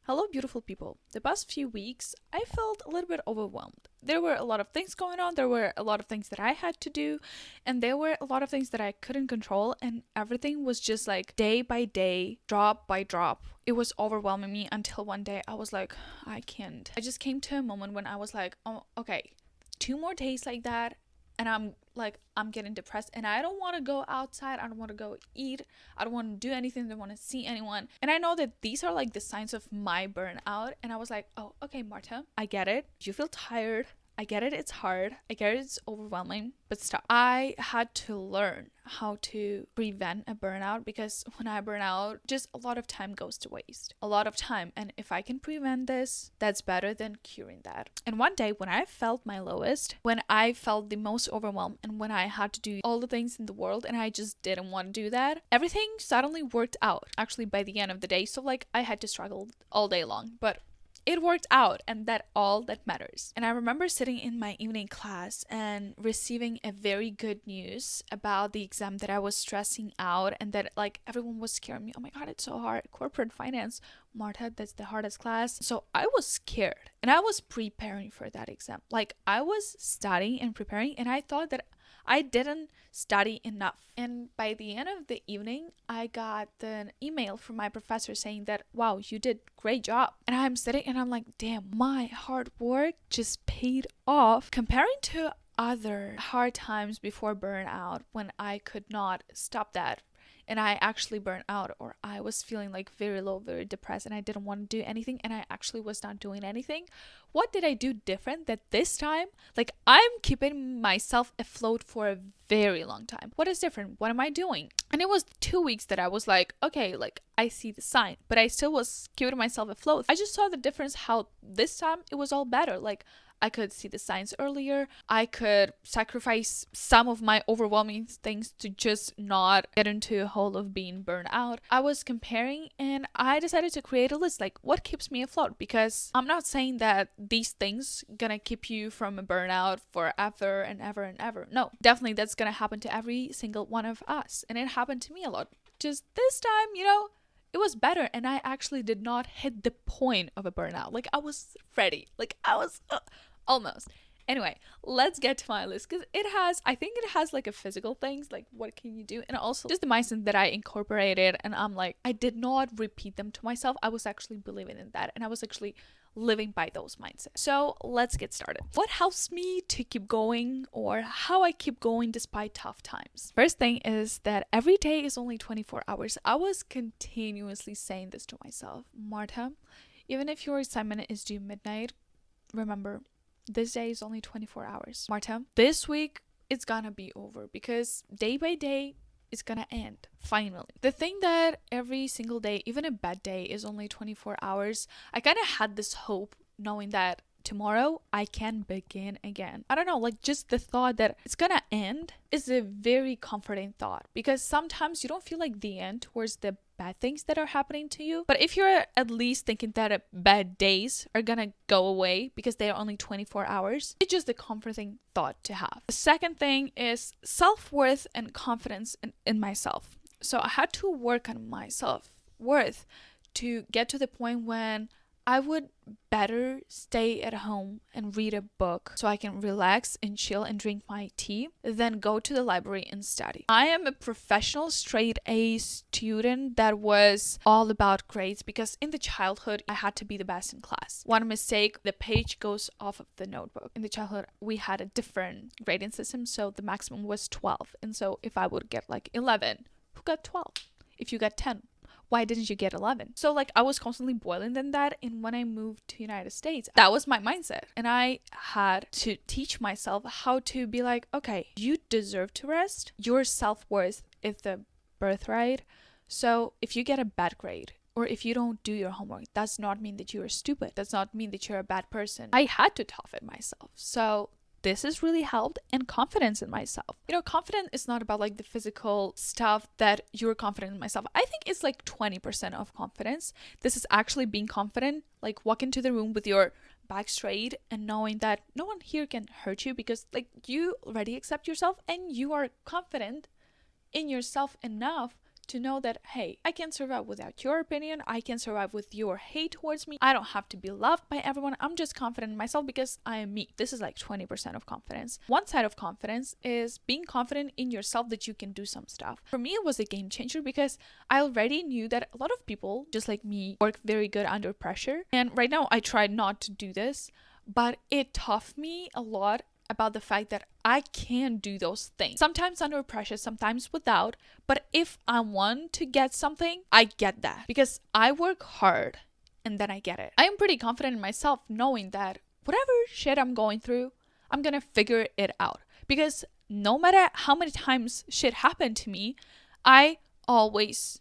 Hello, beautiful people. The past few weeks, I felt a little bit overwhelmed. There were a lot of things going on, there were a lot of things that I had to do, and there were a lot of things that I couldn't control, and everything was just like day by day, drop by drop. It was overwhelming me until one day I was like, I can't. I just came to a moment when I was like, oh, okay, 2 more days like that, and I'm getting depressed and I don't want to go outside. I don't want to go eat. I don't want to do anything. I don't want to see anyone. And I know that these are like the signs of my burnout. And I was like, oh, okay, Marta, I get it. You feel tired. I get it, it's hard. I get it, it's overwhelming, but stop. I had to learn how to prevent a burnout because when I burn out, just a lot of time goes to waste. A lot of time. And if I can prevent this, that's better than curing that. And one day when I felt my lowest, when I felt the most overwhelmed, and when I had to do all the things in the world and I just didn't want to do that, everything suddenly worked out actually by the end of the day. So like I had to struggle all day long, but it worked out, and that all that matters. And I remember sitting in my evening class and receiving a very good news about the exam that I was stressing out, and that like everyone was scaring me. Oh my god, it's so hard. Corporate finance, Marta, that's the hardest class. So I was scared and I was preparing for that exam. Like I was studying and preparing, and I thought that I didn't study enough. And by the end of the evening, I got an email from my professor saying that, wow, you did great job. And I'm sitting and I'm like, damn, my hard work just paid off. Comparing to other hard times before burnout when I could not stop that, and I actually burned out, or I was feeling like very low, very depressed, and I didn't want to do anything, and I actually was not doing anything. What did I do different that this time, like I'm keeping myself afloat for a very long time? What is different? What am I doing? And it was 2 weeks that I was like, okay, like I see the sign, but I still was keeping myself afloat. I just saw the difference how this time it was all better. Like I could see the signs earlier. I could sacrifice some of my overwhelming things to just not get into a hole of being burned out. I was comparing and I decided to create a list like what keeps me afloat, because I'm not saying that these things gonna keep you from a burnout forever and ever and ever. No, definitely that's gonna happen to every single one of us, and it happened to me a lot. Just this time, it was better, and I actually did not hit the point of a burnout. Like I was ready. Like I was almost. Anyway, let's get to my list, because I think it has like a physical things, like what can you do, and also just the mindset that I incorporated, and I'm like, I did not repeat them to myself. I was actually believing in that, and I was actually living by those mindsets. So let's get started. What helps me to keep going, or how I keep going despite tough times? First thing is that every day is only 24 hours. I was continuously saying this to myself. Marta, even if your assignment is due midnight, remember, this day is only 24 hours. Marta, this week it's gonna be over, because day by day it's gonna end, finally. The thing that every single day, even a bad day, is only 24 hours, I kind of had this hope knowing that tomorrow I can begin again. I don't know, like just the thought that it's gonna end is a very comforting thought, because sometimes you don't feel like the end towards the bad things that are happening to you. But if you're at least thinking that bad days are gonna go away because they are only 24 hours, it's just a comforting thought to have. The second thing is self-worth and confidence in myself. So I had to work on my self-worth to get to the point when I would better stay at home and read a book so I can relax and chill and drink my tea than go to the library and study. I am a professional straight A student that was all about grades, because in the childhood I had to be the best in class. One mistake, the page goes off of the notebook. In the childhood we had a different grading system, so the maximum was 12. And so if I would get like 11, who got 12? If you got 10, why didn't you get 11? So like I was constantly boiling in that. And when I moved to United States, that was my mindset, and I had to teach myself how to be like, okay, you deserve to rest. Your self-worth is the birthright. So if you get a bad grade, or if you don't do your homework, does not mean that you're stupid. Does not mean that you're a bad person. I had to toughen myself. So this has really helped. And confidence in myself. Confidence is not about like the physical stuff that you're confident in myself. I think it's like 20% of confidence. This is actually being confident, like walk into the room with your back straight and knowing that no one here can hurt you, because like you already accept yourself and you are confident in yourself enough to know that, hey, I can survive without your opinion. I can survive with your hate towards me. I don't have to be loved by everyone. I'm just confident in myself because I am me. This is like 20% of confidence. One side of confidence is being confident in yourself that you can do some stuff. For me, it was a game changer because I already knew that a lot of people, just like me, work very good under pressure. And right now, I try not to do this, but it taught me a lot about the fact that I can do those things. Sometimes under pressure, sometimes without. But if I want to get something, I get that because I work hard and then I get it. I am pretty confident in myself knowing that whatever shit I'm going through, I'm gonna figure it out. Because no matter how many times shit happened to me, I always,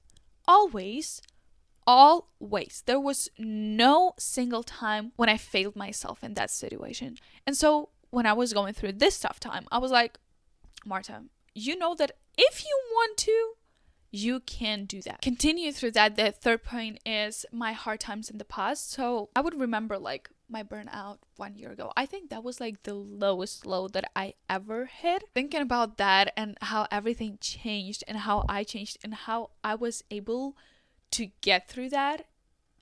there was no single time when I failed myself in that situation. And so when I was going through this tough time, I was like, Marta, you know that if you want to, you can do that. Continue through that. The third point is my hard times in the past. So I would remember like my burnout 1 year ago. I think that was like the lowest low that I ever hit. Thinking about that and how everything changed and how I changed and how I was able to get through that.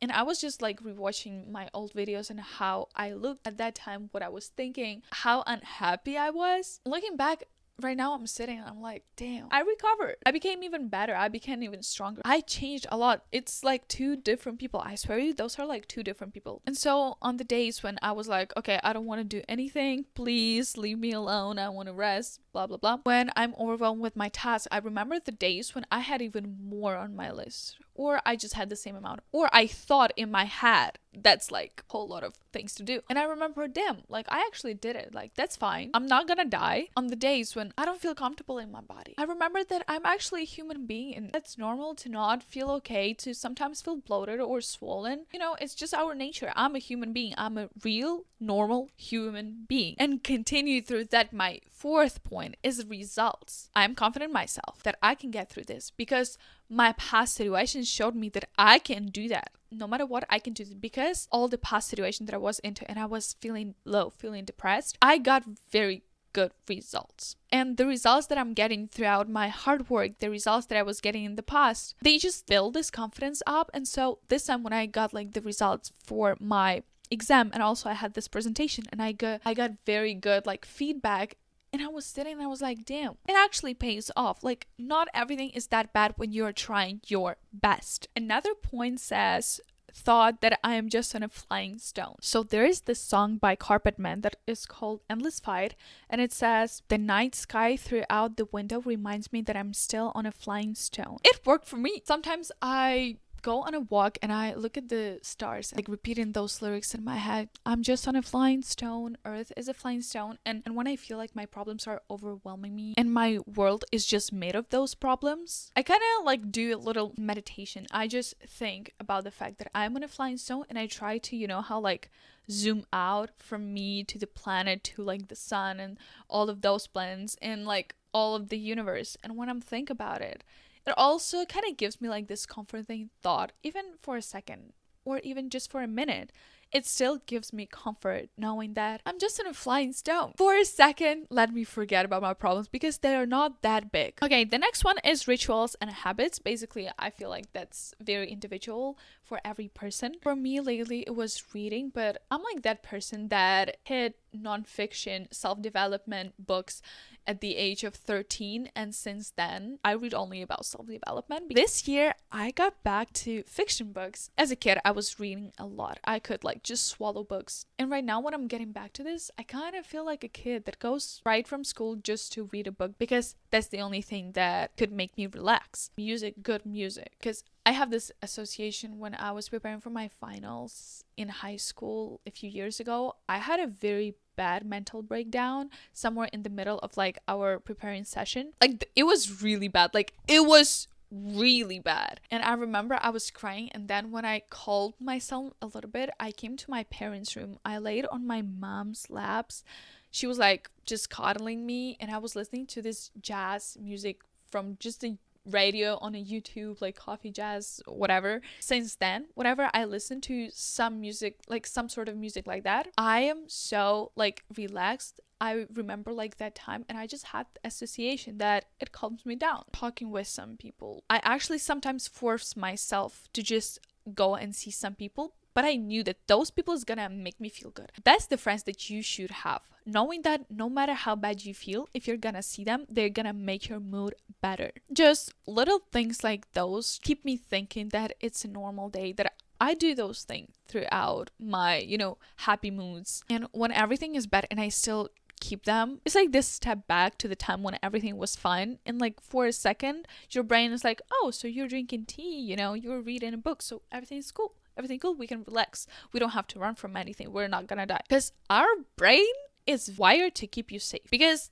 And I was just like rewatching my old videos and how I looked at that time, what I was thinking, how unhappy I was. Looking back, right now I'm sitting and I'm like, damn, I recovered. I became even better. I became even stronger. I changed a lot. It's like two different people. I swear you, those are like two different people. And so on the days when I was like, okay, I don't want to do anything. Please leave me alone. I want to rest, blah, blah, blah. When I'm overwhelmed with my tasks, I remember the days when I had even more on my list. Or I just had the same amount. Or I thought in my head, that's like a whole lot of things to do. And I remember, damn, like I actually did it. Like that's fine. I'm not gonna die on the days when I don't feel comfortable in my body. I remember that I'm actually a human being and it's normal to not feel okay, to sometimes feel bloated or swollen. You know, it's just our nature. I'm a human being. I'm a real, normal human being. And continue through that. My fourth point is results. I am confident in myself that I can get through this because my past situations showed me that I can do that. No matter what, I can do it because all the past situations that I was into and I was feeling low, feeling depressed, I got very good results. And the results that I'm getting throughout my hard work, the results that I was getting in the past, they just build this confidence up. And so this time when I got like the results for my exam and also I had this presentation and I got very good like feedback. And I was sitting and I was like, damn, it actually pays off. Like, not everything is that bad when you're trying your best. Another point says, thought that I am just on a flying stone. So there is this song by Carpet Man that is called Endless Fight. And it says, the night sky throughout the window reminds me that I'm still on a flying stone. It worked for me. Sometimes I go on a walk and I look at the stars, like repeating those lyrics in my head. I'm just on a flying stone. Earth is a flying stone. And when I feel like my problems are overwhelming me and my world is just made of those problems, I kind of like do a little meditation. I just think about the fact that I'm on a flying stone and I try to, you know, how like zoom out from me to the planet to like the sun and all of those planets and like all of the universe. And when I'm think about it, it also kind of gives me like this comforting thought, even for a second or even just for a minute. It still gives me comfort knowing that I'm just on a flying stone. For a second, let me forget about my problems because they are not that big. Okay, the next one is rituals and habits. Basically, I feel like that's very individual for every person. For me lately, it was reading, but I'm like that person that hit nonfiction, self-development books at the age of 13, and since then I read only about self-development. This year I got back to fiction books. As a kid I was reading a lot. I could like just swallow books, and right now when I'm getting back to this, I kind of feel like a kid that goes right from school just to read a book because that's the only thing that could make me relax. Music, good music, because I have this association. When I was preparing for my finals in high school a few years ago, I had a very bad mental breakdown somewhere in the middle of like our preparing session. Like it was really bad. Like it was really bad. And I remember I was crying, and then when I calmed myself a little bit, I came to my parents' room. I laid on my mom's laps. She was like just coddling me, and I was listening to this jazz music from just the radio on a YouTube, like coffee jazz, whatever. Since then, whenever I listen to some music, like some sort of music like that, I am so like relaxed. I remember like that time, and I just had the association that it calms me down. Talking with some people, I actually sometimes force myself to just go and see some people, but I knew that those people is gonna make me feel good. That's the friends that you should have, knowing that no matter how bad you feel, if you're gonna see them, they're gonna make your mood better. Just little things like those keep me thinking that it's a normal day, that I do those things throughout my, happy moods. And when everything is bad and I still keep them, it's like this step back to the time when everything was fine. And like for a second, your brain is like, oh, so you're drinking tea, you're reading a book, so everything's cool. Everything cool. We can relax. We don't have to run from anything. We're not gonna die. Because our brain is wired to keep you safe. Because,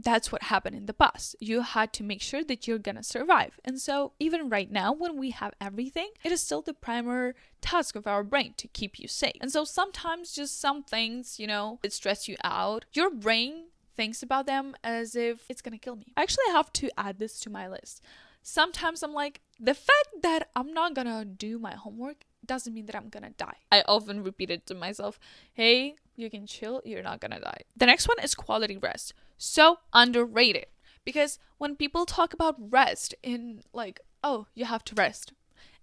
that's what happened in the past. You had to make sure that you're gonna survive. And so, even right now, when we have everything, it is still the primary task of our brain to keep you safe. And so, sometimes just some things, it stress you out. Your brain thinks about them as if it's gonna kill me. I actually have to add this to my list. Sometimes I'm like, the fact that I'm not gonna do my homework doesn't mean that I'm gonna die. I often repeat it to myself, hey, you can chill, you're not gonna die. The next one is quality rest. So underrated. Because when people talk about rest in like, oh, you have to rest.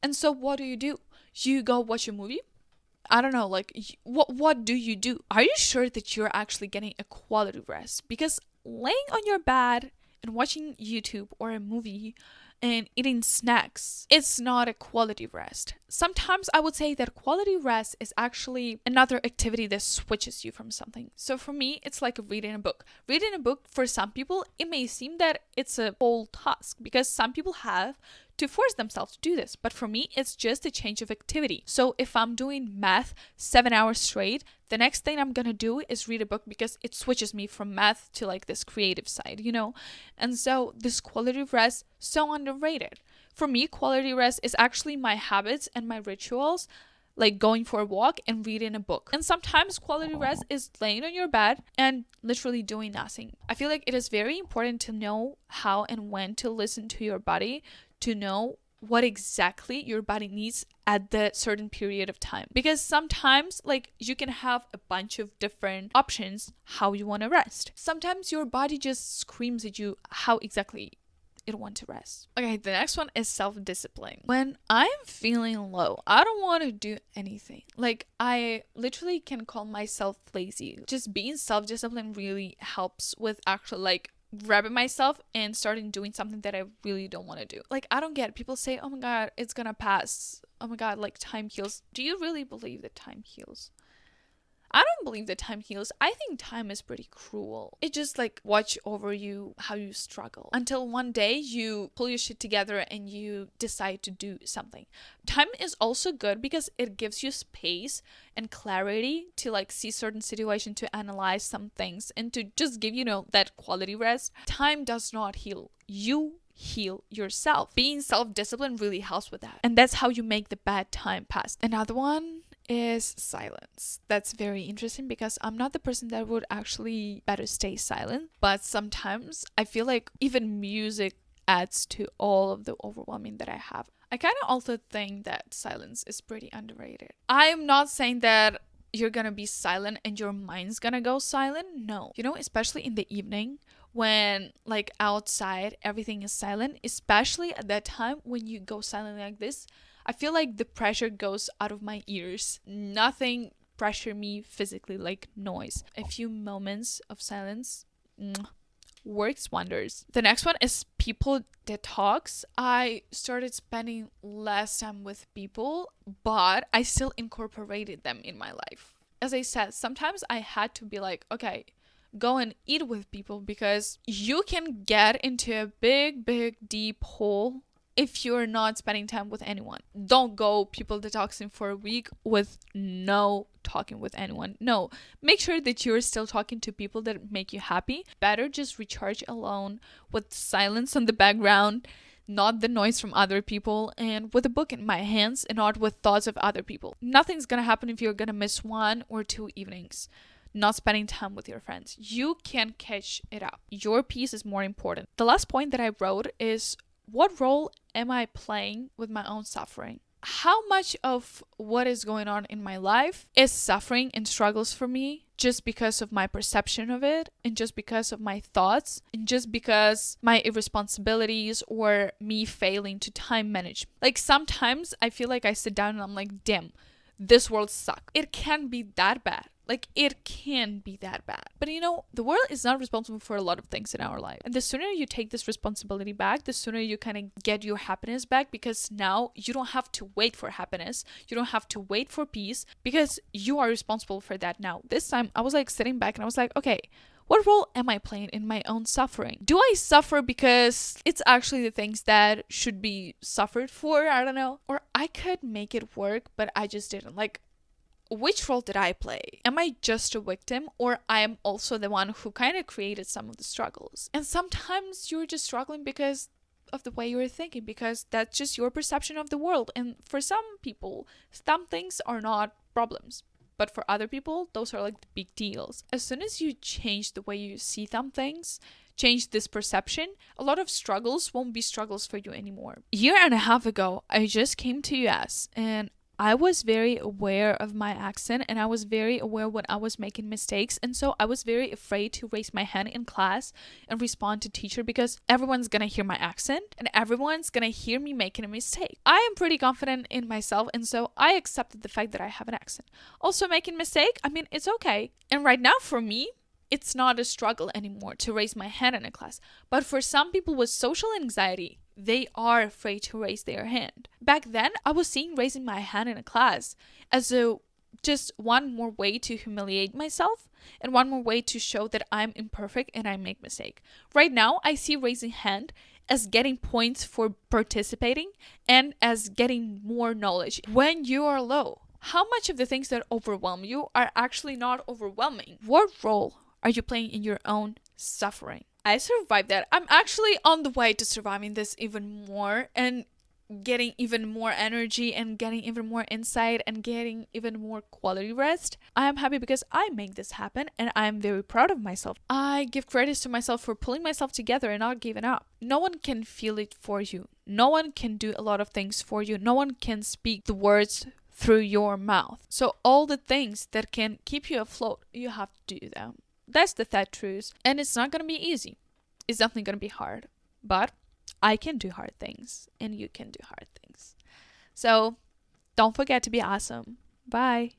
And so what do? You go watch a movie? I don't know, like, what do you do? Are you sure that you're actually getting a quality rest? Because laying on your bed and watching YouTube or a movie and eating snacks, it's not a quality rest. Sometimes I would say that quality rest is actually another activity that switches you from something. So for me, it's like reading a book. Reading a book, for some people, it may seem that it's a whole task because some people have to force themselves to do this. But for me, it's just a change of activity. So if I'm doing math 7 hours straight, the next thing I'm gonna do is read a book because it switches me from math to like this creative side, And so this quality rest, so underrated. For me, quality rest is actually my habits and my rituals, like going for a walk and reading a book. And sometimes quality rest is laying on your bed and literally doing nothing. I feel like it is very important to know how and when to listen to your body, to know what exactly your body needs at the certain period of time. Because sometimes like you can have a bunch of different options how you want to rest. Sometimes your body just screams at you how exactly it want to rest. Okay, the next one is self-discipline. When I'm feeling low, I don't want to do anything. Like I literally can call myself lazy. Just being self-disciplined really helps with actually like grabbing myself and starting doing something that I really don't want to do. Like I don't get it. People say, oh my god, it's gonna pass. Oh my god, like time heals. Do you really believe that time heals? I don't believe that time heals. I think time is pretty cruel. It just like watch over you how you struggle until one day you pull your shit together and you decide to do something. Time is also good because it gives you space and clarity to like see certain situations, to analyze some things, and to just give that quality rest. Time does not heal. You heal yourself. Being self-disciplined really helps with that. And that's how you make the bad time pass. Another one is silence. That's very interesting because I'm not the person that would actually better stay silent, but sometimes I feel like even music adds to all of the overwhelming that I have. I kind of also think that silence is pretty underrated. I am not saying that you're gonna be silent and your mind's gonna go silent. No. Especially in the evening when like outside everything is silent, especially at that time when you go silent like this, I feel like the pressure goes out of my ears. Nothing pressure me physically like noise. A few moments of silence works wonders. The next one is people detox. I started spending less time with people, but I still incorporated them in my life. As I said, sometimes I had to be like, okay, go and eat with people because you can get into a big, deep hole if you're not spending time with anyone. Don't go people detoxing for a week with no talking with anyone. No, make sure that you're still talking to people that make you happy. Better just recharge alone with silence on the background, not the noise from other people, and with a book in my hands and not with thoughts of other people. Nothing's gonna happen if you're gonna miss 1 or 2 evenings not spending time with your friends. You can catch it up. Your peace is more important. The last point that I wrote is, what role am I playing with my own suffering? How much of what is going on in my life is suffering and struggles for me? just because of my perception of it, and just because of my thoughts, and just because my irresponsibilities or me failing to time manage. Like sometimes I feel like I sit down and I'm like, damn, this world sucks. It can't be that bad. Like, it can be that bad. But you know, the world is not responsible for a lot of things in our life. And the sooner you take this responsibility back, the sooner you kind of get your happiness back, because now you don't have to wait for happiness. You don't have to wait for peace, because you are responsible for that now. This time, I was like sitting back and I was like, okay, what role am I playing in my own suffering? Do I suffer because it's actually the things that should be suffered for? I don't know. Or I could make it work, but I just didn't. Like, which role did I play? Am I just a victim, or I am also the one who kind of created some of the struggles? And sometimes you're just struggling because of the way you're thinking, because that's just your perception of the world. And for some people, some things are not problems. But for other people, those are like the big deals. As soon as you change the way you see some things, change this perception, a lot of struggles won't be struggles for you anymore. A year and a half ago, I just came to US, and I was very aware of my accent, and I was very aware when I was making mistakes. And so I was very afraid to raise my hand in class and respond to teacher, because everyone's gonna hear my accent and everyone's gonna hear me making a mistake. I am pretty confident in myself, and so I accepted the fact that I have an accent. Also, making mistake, I mean, it's okay. And right now for me, it's not a struggle anymore to raise my hand in a class. But for some people with social anxiety, they are afraid to raise their hand. Back then, I was seeing raising my hand in a class as just one more way to humiliate myself, and one more way to show that I'm imperfect and I make mistake. Right now, I see raising hand as getting points for participating, and as getting more knowledge when you are low. How much of the things that overwhelm you are actually not overwhelming? What role are you playing in your own suffering? I survived that. I'm actually on the way to surviving this even more, and getting even more energy, and getting even more insight, and getting even more quality rest. I am happy because I make this happen, and I'm very proud of myself. I give credit to myself for pulling myself together and not giving up. No one can feel it for you. No one can do a lot of things for you. No one can speak the words through your mouth. So all the things that can keep you afloat, you have to do them. That's the sad truth. And it's not going to be easy. It's definitely going to be hard. But I can do hard things, and you can do hard things. So don't forget to be awesome. Bye.